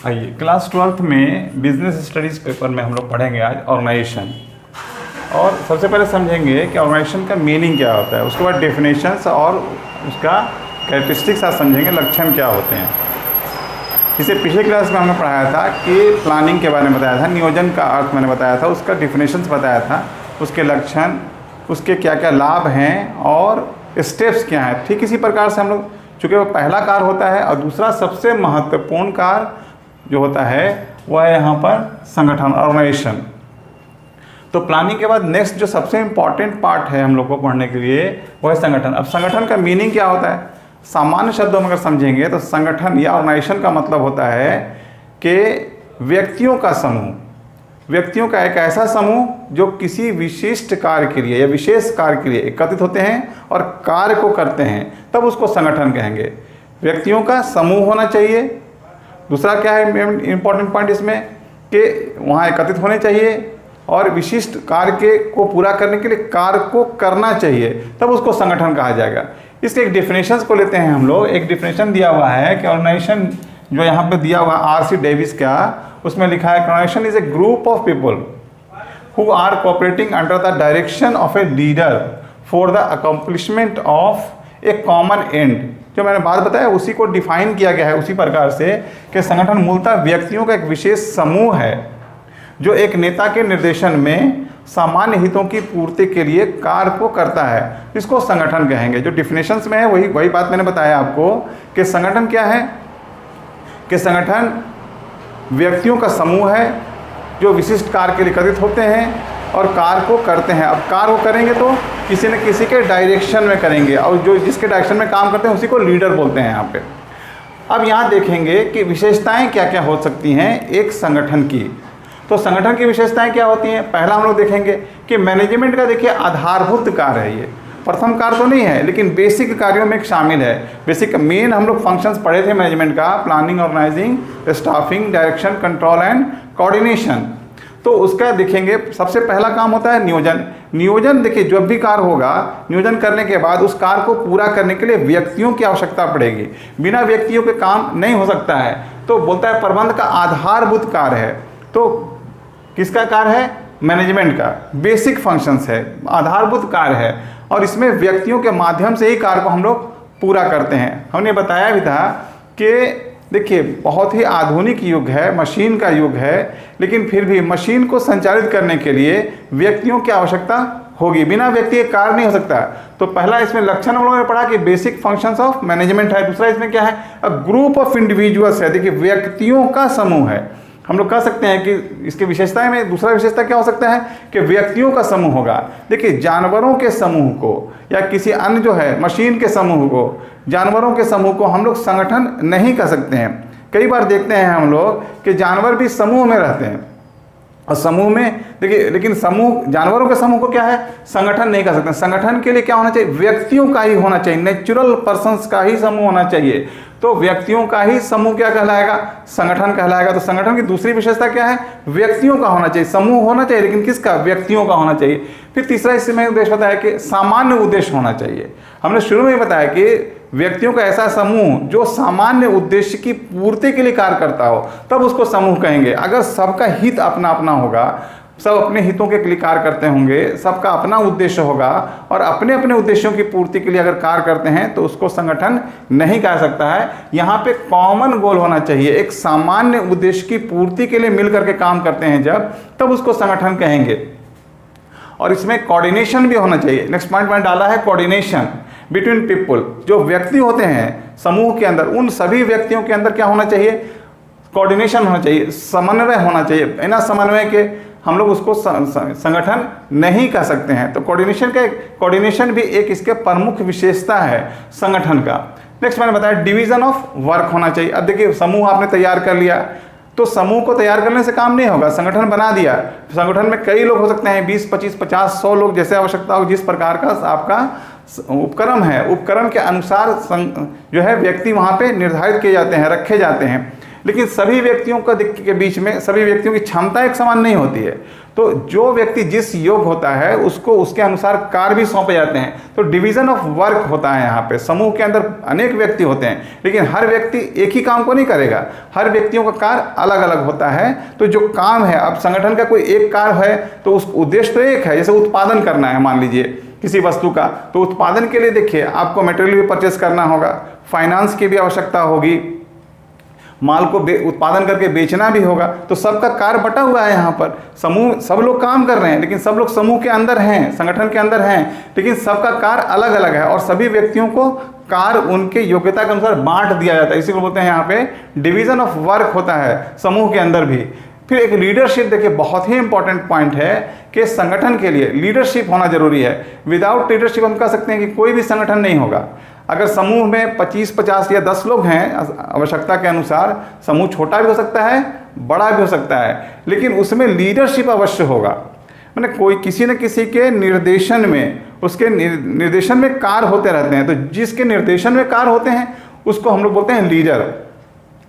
आइए class 12th में business studies paper में हम लोग पढ़ेंगे आज ऑर्गेनाइजेशन। और सबसे पहले समझेंगे कि ऑर्गेनाइजेशन का मीनिंग क्या होता है, उसके बाद डेफिनेशंस और उसका कैरेक्टरिस्टिक्स आज समझेंगे, लक्षण क्या होते हैं। इसे पिछले क्लास में हमने पढ़ाया था कि प्लानिंग के बारे में बताया था, नियोजन का अर्थ मैंने बताया था, उसका डेफिनेशंस बताया था, उसके लक्षण, उसके क्या क्या लाभ हैं और स्टेप्स क्या हैं। ठीक इसी प्रकार से हम लोग, चूँकि वो पहला कार्य होता है और दूसरा सबसे महत्वपूर्ण कार्य जो होता है वह है यहाँ पर संगठन, ऑर्गेनाइजेशन। तो प्लानिंग के बाद नेक्स्ट जो सबसे इम्पॉर्टेंट पार्ट है हम लोग को पढ़ने के लिए वह है संगठन। अब संगठन का मीनिंग क्या होता है, सामान्य शब्दों में अगर समझेंगे तो संगठन या ऑर्गेनाइजेशन का मतलब होता है कि व्यक्तियों का समूह, व्यक्तियों का एक ऐसा समूह जो किसी विशिष्ट कार्य के लिए या विशेष कार्य के लिए एकत्रित होते हैं और कार्य को करते हैं, तब उसको संगठन कहेंगे। व्यक्तियों का समूह होना चाहिए। दूसरा क्या है इम्पॉर्टेंट पॉइंट इसमें कि वहाँ एकत्रित होने चाहिए और विशिष्ट कार्य को पूरा करने के लिए कार्य को करना चाहिए, तब उसको संगठन कहा जाएगा। इसके एक डेफिनेशंस को लेते हैं हम लोग। एक डेफिनेशन दिया हुआ है कि ऑर्गेनाइजेशन जो यहाँ पे दिया हुआ आर.सी. डेविस का, उसमें लिखा है organisation is a group of people who are cooperating under the direction of a leader for the accomplishment of a common end. जो मैंने बात बताया उसी को डिफाइन किया गया है उसी प्रकार से कि संगठन मूलतः व्यक्तियों का एक विशेष समूह है जो एक नेता के निर्देशन में सामान्य हितों की पूर्ति के लिए कार्य को करता है, इसको संगठन कहेंगे। जो डिफिनेशंस में है वही बात मैंने बताया आपको कि संगठन क्या है, कि संगठन व्यक्तियों का समूह है जो विशिष्ट कार्य के लिए एकत्रित होते हैं और कार्य को करते हैं। अब कार्य को करेंगे तो किसी न किसी के डायरेक्शन में करेंगे और जो जिसके डायरेक्शन में काम करते हैं उसी को लीडर बोलते हैं यहाँ पे। अब यहाँ देखेंगे कि विशेषताएं क्या क्या हो सकती हैं एक संगठन की। तो संगठन की विशेषताएं क्या होती हैं, पहला हम लोग देखेंगे कि मैनेजमेंट का देखिए आधारभूत कार्य है। ये प्रथम कार्य तो नहीं है लेकिन बेसिक कार्यों में शामिल है। बेसिक मेन हम लोग फंक्शंस पढ़े थे मैनेजमेंट का, planning, organising, staffing, direction, control and coordination. तो उसका देखेंगे सबसे पहला काम होता है नियोजन। नियोजन देखिए जब भी कार्य होगा, नियोजन करने के बाद उस कार्य को पूरा करने के लिए व्यक्तियों की आवश्यकता पड़ेगी। बिना व्यक्तियों के काम नहीं हो सकता है। तो बोलता है प्रबंध का आधारभूत कार्य है। तो किसका कार्य है, मैनेजमेंट का बेसिक फंक्शंस है, आधारभूत कार्य है और इसमें व्यक्तियों के माध्यम से ही कार्य को हम लोग पूरा करते हैं। हमने बताया भी था कि देखिए बहुत ही आधुनिक युग है, मशीन का युग है, लेकिन फिर भी मशीन को संचालित करने के लिए व्यक्तियों की आवश्यकता होगी, बिना व्यक्ति के कार्य नहीं हो सकता। तो पहला इसमें लक्षण हम लोगों ने पढ़ा कि बेसिक फंक्शंस ऑफ मैनेजमेंट है। दूसरा इसमें क्या है, अ ग्रुप ऑफ इंडिविजुअल्स है। देखिए व्यक्तियों का समूह है। हम लोग कह सकते हैं कि इसकी विशेषताएं में दूसरा विशेषता क्या हो सकता है कि व्यक्तियों का समूह होगा। देखिए जानवरों के समूह को या किसी अन्य जो है मशीन के समूह को, जानवरों के समूह को हम लोग संगठन नहीं कह सकते हैं। कई बार देखते हैं हम लोग कि जानवर भी समूह में रहते हैं और समूह में देखिए, लेकिन समूह, जानवरों के समूह को क्या है, संगठन नहीं कर सकते। संगठन के लिए क्या होना चाहिए, व्यक्तियों का ही होना चाहिए, नेचुरल पर्सन्स का ही समूह होना चाहिए। तो व्यक्तियों का ही समूह क्या कहलाएगा, संगठन कहलाएगा। तो संगठन की दूसरी विशेषता क्या है, व्यक्तियों का होना चाहिए, समूह होना चाहिए लेकिन किसका, व्यक्तियों का होना चाहिए। फिर तीसरा इसमें उद्देश्य होता है कि सामान्य उद्देश्य होना चाहिए। हमने शुरू में ही बताया कि व्यक्तियों का ऐसा समूह जो सामान्य उद्देश्य की पूर्ति के लिए कार्य करता हो, तब उसको समूह कहेंगे। अगर सबका हित अपना अपना होगा, सब अपने हितों के लिए कार्य करते होंगे, सबका अपना उद्देश्य होगा और अपने अपने उद्देश्यों की पूर्ति के लिए अगर कार्य करते हैं तो उसको संगठन नहीं कह सकता है। यहाँ पे कॉमन गोल होना चाहिए, एक सामान्य उद्देश्य की पूर्ति के लिए मिलकर के काम करते हैं जब, तब उसको संगठन कहेंगे। और इसमें कोऑर्डिनेशन भी होना चाहिए। नेक्स्ट पॉइंट मैंने डाला है कोऑर्डिनेशन बिटवीन पीपल। जो व्यक्ति होते हैं समूह के अंदर, उन सभी व्यक्तियों के अंदर क्या होना चाहिए, कोऑर्डिनेशन होना चाहिए, समन्वय होना चाहिए। बिना समन्वय के हम लोग उसको संगठन नहीं कह सकते हैं। तो कोऑर्डिनेशन भी एक इसके प्रमुख विशेषता है संगठन का। नेक्स्ट मैंने बताया डिवीजन ऑफ वर्क होना चाहिए। अब देखिए समूह आपने तैयार कर लिया, तो समूह को तैयार करने से काम नहीं होगा। संगठन बना दिया, संगठन में कई लोग हो सकते हैं, 20, 25, 50, 100 लोग, जैसे आवश्यकता हो, जिस प्रकार का आपका उपक्रम है, उपक्रम के अनुसार जो है व्यक्ति वहाँ पे निर्धारित किए जाते हैं, रखे जाते हैं। लेकिन सभी व्यक्तियों के बीच में सभी व्यक्तियों की क्षमता एक समान नहीं होती है। तो जो व्यक्ति जिस योग्य होता है उसको उसके अनुसार कार्य भी सौंपे जाते हैं। तो डिवीजन ऑफ वर्क होता है यहाँ पे। समूह के अंदर अनेक व्यक्ति होते हैं, लेकिन हर व्यक्ति एक ही काम को नहीं करेगा, हर व्यक्तियों का कार्य अलग अलग होता है। तो जो काम है, अब संगठन का कोई एक कार्य है तो उस उद्देश्य तो एक है, जैसे उत्पादन करना है मान लीजिए किसी वस्तु का, तो उत्पादन के लिए देखिए आपको मटेरियल भी परचेस करना होगा, फाइनेंस की भी आवश्यकता होगी, माल को उत्पादन करके बेचना भी होगा। तो सबका कार्य बटा हुआ है यहाँ पर। समूह सब लोग काम कर रहे हैं, लेकिन सब लोग समूह के अंदर हैं, संगठन के अंदर हैं, लेकिन सबका कार्य अलग अलग है और सभी व्यक्तियों को कार्य उनके योग्यता के अनुसार बांट दिया जाता है। इसी को बोलते हैं यहाँ पे डिवीजन ऑफ वर्क होता है समूह के अंदर भी। फिर एक लीडरशिप, देखिए बहुत ही इंपॉर्टेंट पॉइंट है कि संगठन के लिए लीडरशिप होना जरूरी है। विदाउट लीडरशिप हम कह सकते हैं कि कोई भी संगठन नहीं होगा। अगर समूह में 25, 50 या 10 लोग हैं, आवश्यकता के अनुसार समूह छोटा भी हो सकता है, बड़ा भी हो सकता है, लेकिन उसमें लीडरशिप अवश्य होगा। मैंने कोई किसी न किसी के निर्देशन में, उसके निर्देशन में कार्य होते रहते हैं। तो जिसके निर्देशन में कार्य होते हैं उसको हम लोग बोलते हैं लीडर।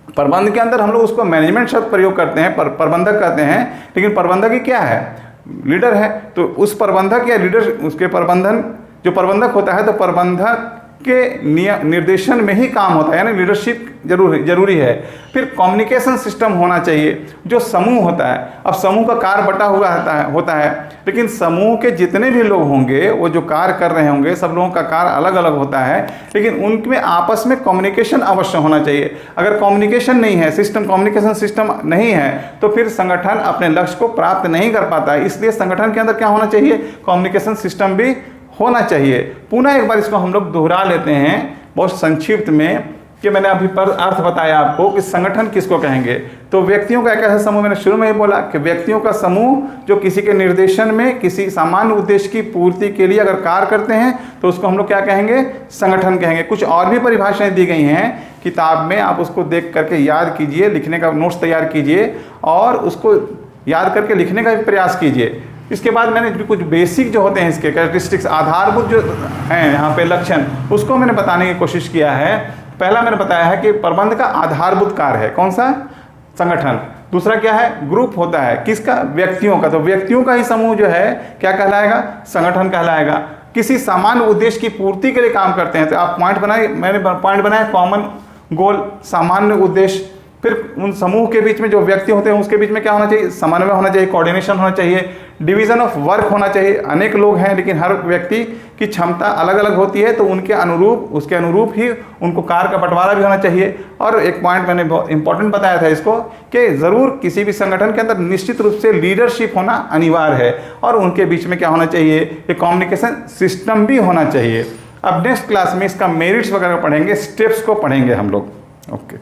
प्रबंध के अंदर हम लोग उसको मैनेजमेंट शब्द प्रयोग करते हैं, प्रबंधक कहते हैं, लेकिन प्रबंधक ही क्या है? लीडर है। तो उस प्रबंधक या लीडर, उसके प्रबंधन जो प्रबंधक होता है, तो प्रबंधक के निर्देशन में ही काम होता है, यानी लीडरशिप जरूरी है। फिर कम्युनिकेशन सिस्टम होना चाहिए। जो समूह होता है, अब समूह का कार्य बटा हुआ होता है, लेकिन समूह के जितने भी लोग होंगे, वो जो कार्य कर रहे होंगे, सब लोगों का कार्य अलग अलग होता है, लेकिन उनमें आपस में कम्युनिकेशन अवश्य होना चाहिए। अगर कम्युनिकेशन नहीं है, कम्युनिकेशन सिस्टम नहीं है, तो फिर संगठन अपने लक्ष्य को प्राप्त नहीं कर पाता है। इसलिए संगठन के अंदर क्या होना चाहिए? कम्युनिकेशन सिस्टम भी होना चाहिए। पुनः एक बार इसको हम लोग दोहरा लेते हैं बहुत संक्षिप्त में, कि मैंने अभी पर अर्थ बताया आपको कि संगठन किसको कहेंगे। तो व्यक्तियों का एक ऐसा समूह, मैंने शुरू में ही बोला कि व्यक्तियों का समूह जो किसी के निर्देशन में किसी सामान्य उद्देश्य की पूर्ति के लिए अगर कार्य करते हैं, तो उसको हम लोग क्या कहेंगे? संगठन कहेंगे। कुछ और भी परिभाषाएं दी गई हैं किताब में, आप उसको देख करके याद कीजिए, लिखने का नोट्स तैयार कीजिए और उसको याद करके लिखने का भी प्रयास कीजिए। इसके बाद मैंने जो कुछ बेसिक जो होते हैं इसके कैरेक्टरिस्टिक्स, आधारभूत जो हैं यहाँ पे लक्षण, उसको मैंने बताने की कोशिश किया है। पहला मैंने बताया है कि प्रबंध का आधारभूत कार्य है कौन सा? संगठन। दूसरा क्या है? ग्रुप होता है किसका? व्यक्तियों का। तो व्यक्तियों का ही समूह जो है क्या कहलाएगा? संगठन कहलाएगा। किसी सामान्य उद्देश्य की पूर्ति के लिए काम करते हैं। तो आप पॉइंट बनाए, मैंने पॉइंट बनाया कॉमन गोल, सामान्य उद्देश्य। फिर उन समूह के बीच में जो व्यक्ति होते हैं उसके बीच में क्या होना चाहिए? समन्वय होना चाहिए, कोऑर्डिनेशन होना चाहिए, डिवीजन ऑफ वर्क होना चाहिए। अनेक लोग हैं, लेकिन हर व्यक्ति की क्षमता अलग अलग होती है, तो उनके अनुरूप, उसके अनुरूप ही उनको कार्य का बंटवारा भी होना चाहिए। और एक पॉइंट मैंने बहुत इंपॉर्टेंट बताया था इसको, कि ज़रूर किसी भी संगठन के अंदर निश्चित रूप से लीडरशिप होना अनिवार्य है, और उनके बीच में क्या होना चाहिए? ये कम्युनिकेशन सिस्टम भी होना चाहिए। अब नेक्स्ट क्लास में इसका मेरिट्स वगैरह पढ़ेंगे, स्टेप्स को पढ़ेंगे हम लोग। ओके।